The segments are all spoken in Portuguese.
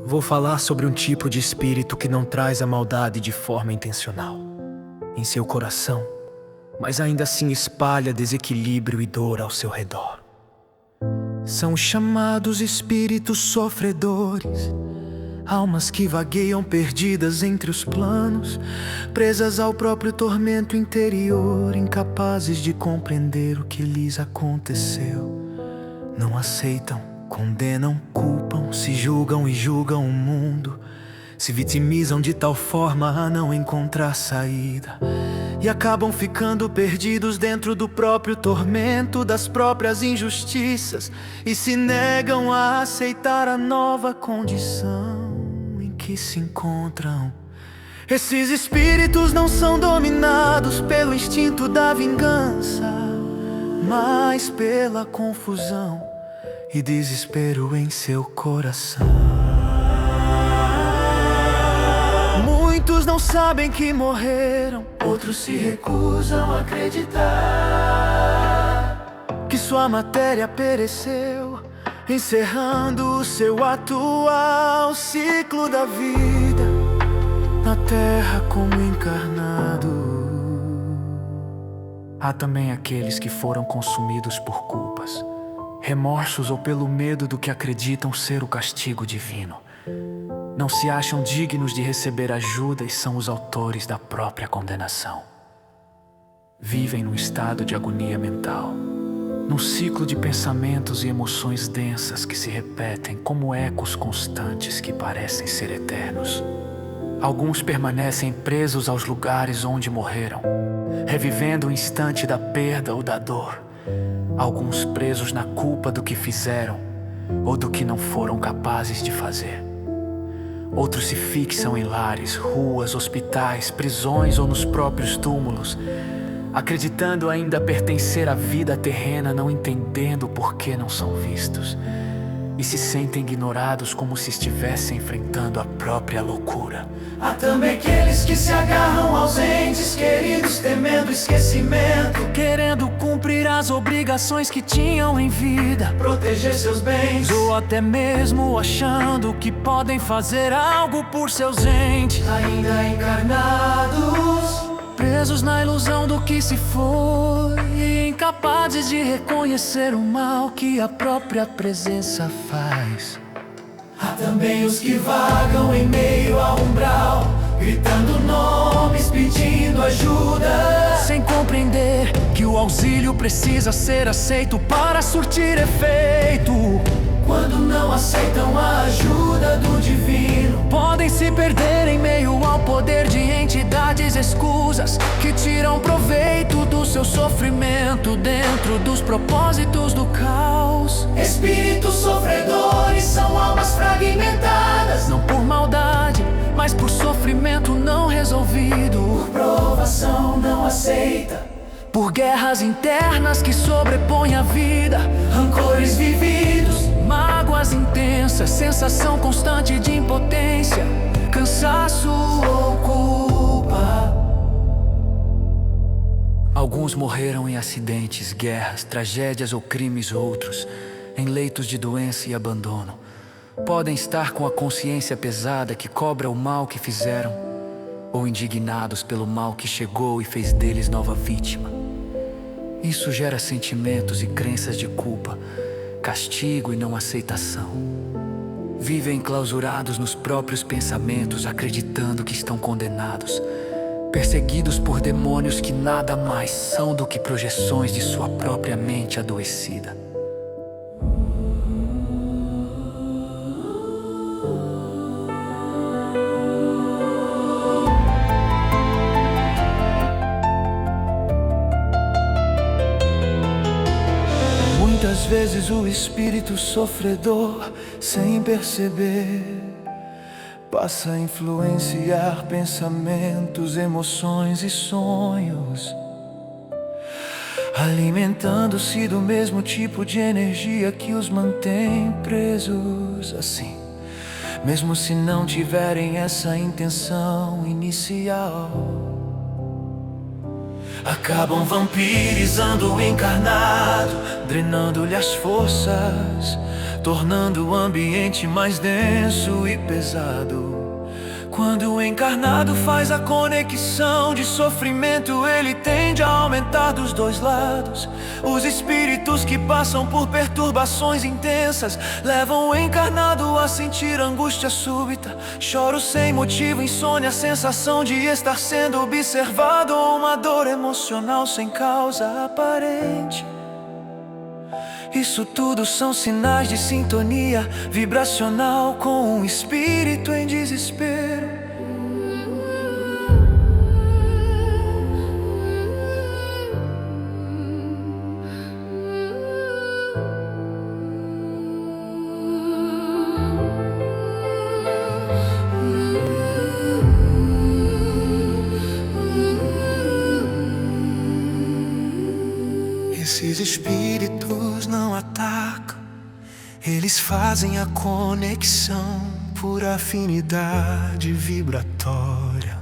Vou falar sobre um tipo de espírito que não traz a maldade de forma intencional em seu coração, mas ainda assim espalha desequilíbrio e dor ao seu redor. São chamados espíritos sofredores, almas que vagueiam perdidas entre os planos, presas ao próprio tormento interior, incapazes de compreender o que lhes aconteceu. Não aceitam, condenam, culpam, se julgam e julgam o mundo, se vitimizam de tal forma a não encontrar saída, e acabam ficando perdidos dentro do próprio tormento, das próprias injustiças, e se negam a aceitar a nova condição em que se encontram. Esses espíritos não são dominados pelo instinto da vingança, mas pela confusão e desespero em seu coração. Muitos não sabem que morreram, outros se recusam a acreditar que sua matéria pereceu, encerrando o seu atual ciclo da vida na terra como encarnado. Há também aqueles que foram consumidos por culpas, remorsos ou pelo medo do que acreditam ser o castigo divino. Não se acham dignos de receber ajuda e são os autores da própria condenação. Vivem num estado de agonia mental, num ciclo de pensamentos e emoções densas que se repetem como ecos constantes que parecem ser eternos. Alguns permanecem presos aos lugares onde morreram, revivendo o instante da perda ou da dor. Alguns presos na culpa do que fizeram ou do que não foram capazes de fazer. Outros se fixam em lares, ruas, hospitais, prisões ou nos próprios túmulos, acreditando ainda pertencer à vida terrena, não entendendo por que não são vistos, e se sentem ignorados como se estivessem enfrentando a própria loucura. Há também aqueles que se agarram aos entes queridos, temendo esquecimento, querendo cumprir as obrigações que tinham em vida, proteger seus bens, ou até mesmo achando que podem fazer algo por seus entes, ainda encarnados, presos na ilusão do que se foi, incapazes de reconhecer o mal que a própria presença faz. Há também os que vagam em meio ao umbral, gritando nomes, pedindo ajuda, sem compreender que o auxílio precisa ser aceito para surtir efeito. Quando não aceitam a ajuda do divino, podem se perder em meio ao poder de entidades escusas que tiram proveito do seu sofrimento dentro dos propósitos do caos. Espíritos sofredores são almas fragmentadas, não por maldade, mas por sofrimento não resolvido, por provação não aceita, por guerras internas que sobrepõem a vida, rancores vividos, mágoas intensas, sensação constante de impotência, cansaço ou culpa. Alguns morreram em acidentes, guerras, tragédias ou crimes, outros em leitos de doença e abandono. Podem estar com a consciência pesada que cobra o mal que fizeram, ou indignados pelo mal que chegou e fez deles nova vítima. Isso gera sentimentos e crenças de culpa, castigo e não aceitação. Vivem enclausurados nos próprios pensamentos, acreditando que estão condenados, perseguidos por demônios que nada mais são do que projeções de sua própria mente adoecida. Muitas vezes o espírito sofredor, sem perceber, passa a influenciar pensamentos, emoções e sonhos, alimentando-se do mesmo tipo de energia que os mantém presos. Assim, mesmo se não tiverem essa intenção inicial. Acabam vampirizando o encarnado, drenando-lhe as forças, tornando o ambiente mais denso e pesado. Quando o encarnado faz a conexão de sofrimento, ele tende a aumentar dos dois lados. Os espíritos que passam por perturbações intensas levam o encarnado a sentir angústia súbita, choro sem motivo, insônia, sensação de estar sendo observado, ou uma dor emocional sem causa aparente. Isso tudo são sinais de sintonia vibracional com um espírito em desespero. Esses espíritos não atacam, eles fazem a conexão por afinidade vibratória.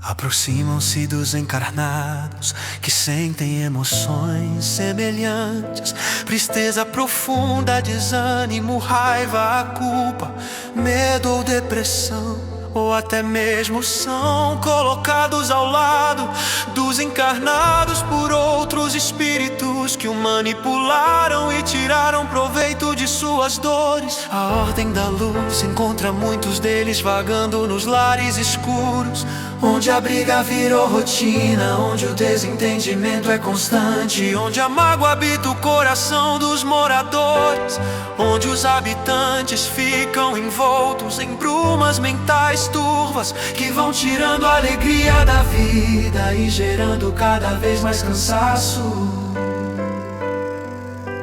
Aproximam-se dos encarnados que sentem emoções semelhantes: tristeza profunda, desânimo, raiva, a culpa, medo ou depressão. Ou até mesmo são colocados ao lado dos encarnados por outros espíritos que o manipularam e tiraram proveito de suas dores. A ordem da luz encontra muitos deles vagando nos lares escuros, onde a briga virou rotina, onde o desentendimento é constante, onde a mágoa habita o coração dos moradores, onde os habitantes ficam envoltos em brumas mentais turvas que vão tirando a alegria da vida e gerando cada vez mais cansaço.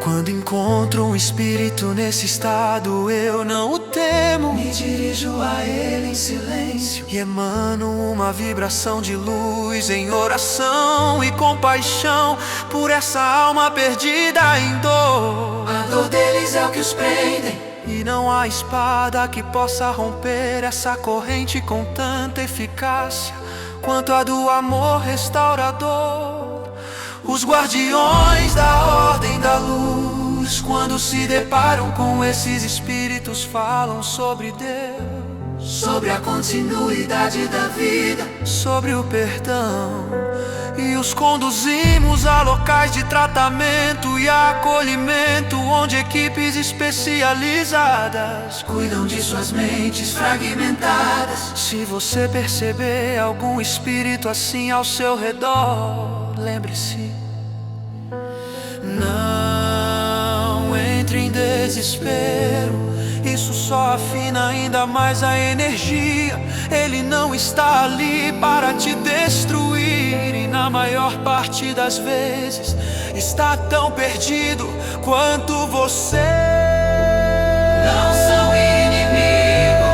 Quando encontro um espírito nesse estado, eu não o temo, me dirijo a ele em silêncio e emano uma vibração de luz em oração e compaixão por essa alma perdida em dor. A dor deles é o que os prendem, e não há espada que possa romper essa corrente com tanta eficácia quanto a do amor restaurador. Os guardiões da ordem da luz, quando se deparam com esses espíritos, falam sobre Deus, sobre a continuidade da vida, sobre o perdão, e os conduzimos a locais de tratamento e acolhimento, onde equipes especializadas cuidam de suas mentes fragmentadas. Se você perceber algum espírito assim ao seu redor, lembre-se, não entre em desespero, isso só afina ainda mais a energia. Ele não está ali para te destruir, e na maior parte das vezes está tão perdido quanto você. Não são inimigos,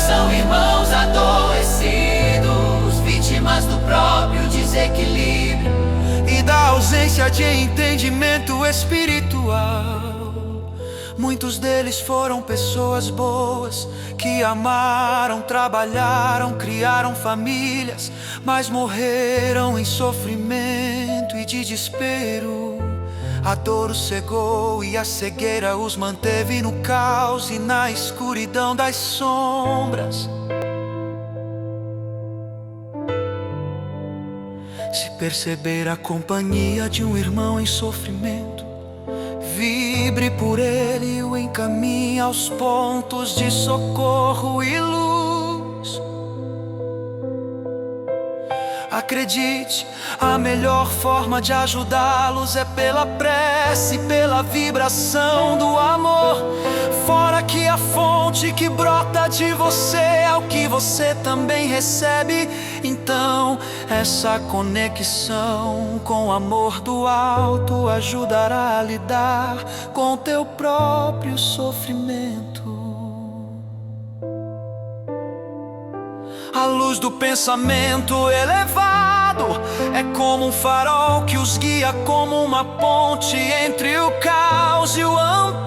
são irmãos adoecidos, vítimas do próprio desequilíbrio e da ausência de entendimento espiritual. Muitos deles foram pessoas boas que amaram, trabalharam, criaram famílias, mas morreram em sofrimento e desespero. A dor os cegou e a cegueira os manteve no caos e na escuridão das sombras. Se perceber a companhia de um irmão em sofrimento, vibre por ele e o encaminhe aos pontos de socorro e luz. Acredite, a melhor forma de ajudá-los é pela prece, pela vibração do amor. Fora que a fonte que brota de você é o que você também recebe. Então, essa conexão com o amor do alto ajudará a lidar com teu próprio sofrimento. A luz do pensamento elevado é como um farol que os guia, como uma ponte entre o caos e o amparo.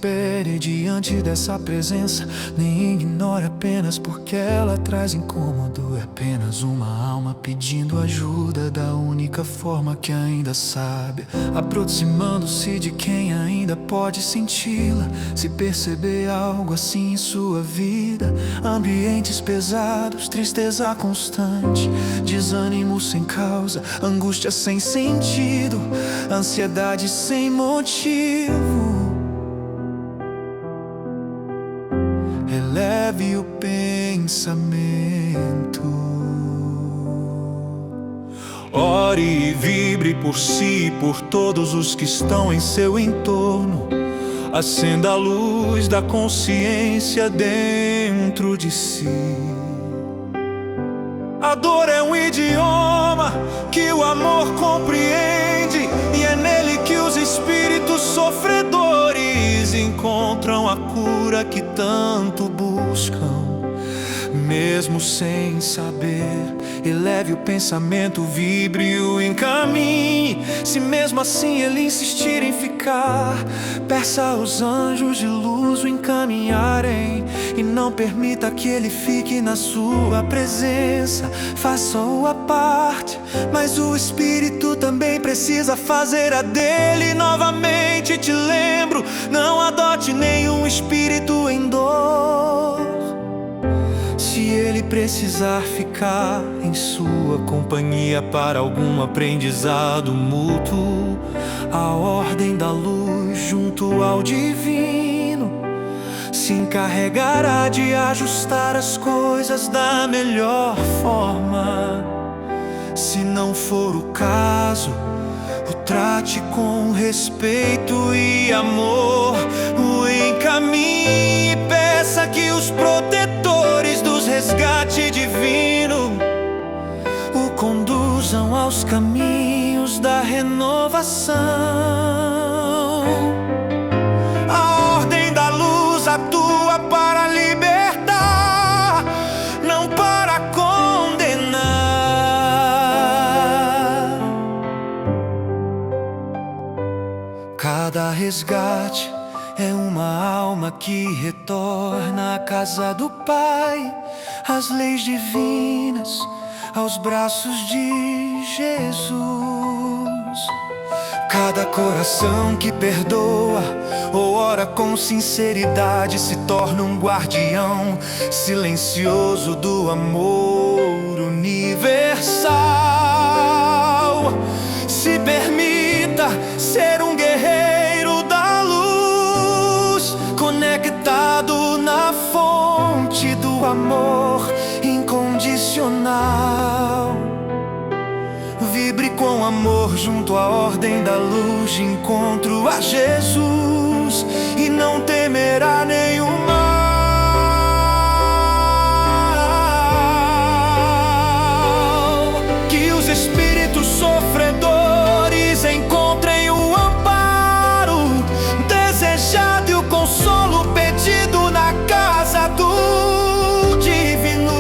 espere diante dessa presença, nem ignore apenas porque ela traz incômodo. É apenas uma alma pedindo ajuda da única forma que ainda sabe, aproximando-se de quem ainda pode senti-la. Se perceber algo assim em sua vida, ambientes pesados, tristeza constante, desânimo sem causa, angústia sem sentido, ansiedade sem motivo, eleve o pensamento. Ore e vibre por si e por todos os que estão em seu entorno. Acenda a luz da consciência dentro de si. A dor é um idioma que o amor compreende, e é nele que os espíritos sofredores encontram a cura que tanto buscam. Mesmo sem saber, eleve o pensamento, vibre o encaminhe. Se mesmo assim ele insistir em ficar, peça aos anjos de luz o encaminharem, e não permita que ele fique na sua presença. Faça-o à parte, mas o espírito também precisa fazer a dele. Novamente te lembro, não adote nenhum espírito em dor. Se ele precisar ficar em sua companhia para algum aprendizado mútuo, a ordem da luz junto ao divino se encarregará de ajustar as coisas da melhor forma. Se não for o caso, o trate com respeito e amor, o encaminhe e peça que os protetores dos resgate divino o conduzam aos caminhos da renovação. A ordem da luz atua para libertar, não para condenar. Cada resgate é uma alma que retorna à casa do Pai, às leis divinas, aos braços de Jesus. Cada coração que perdoa ou ora com sinceridade se torna um guardião silencioso do amor universal. Se permita ser um guerreiro da luz, conectado na fonte do amor incondicional. Vibre com amor junto à ordem da luz, de encontro a Jesus, e não temerá nenhum mal. Que os espíritos sofredores encontrem o amparo desejado e o consolo pedido na casa do divino.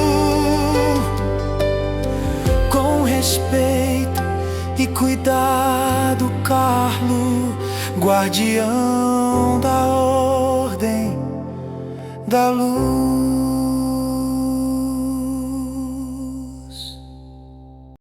Com respeito e cuidado, Carlo, guardião da ordem da luz.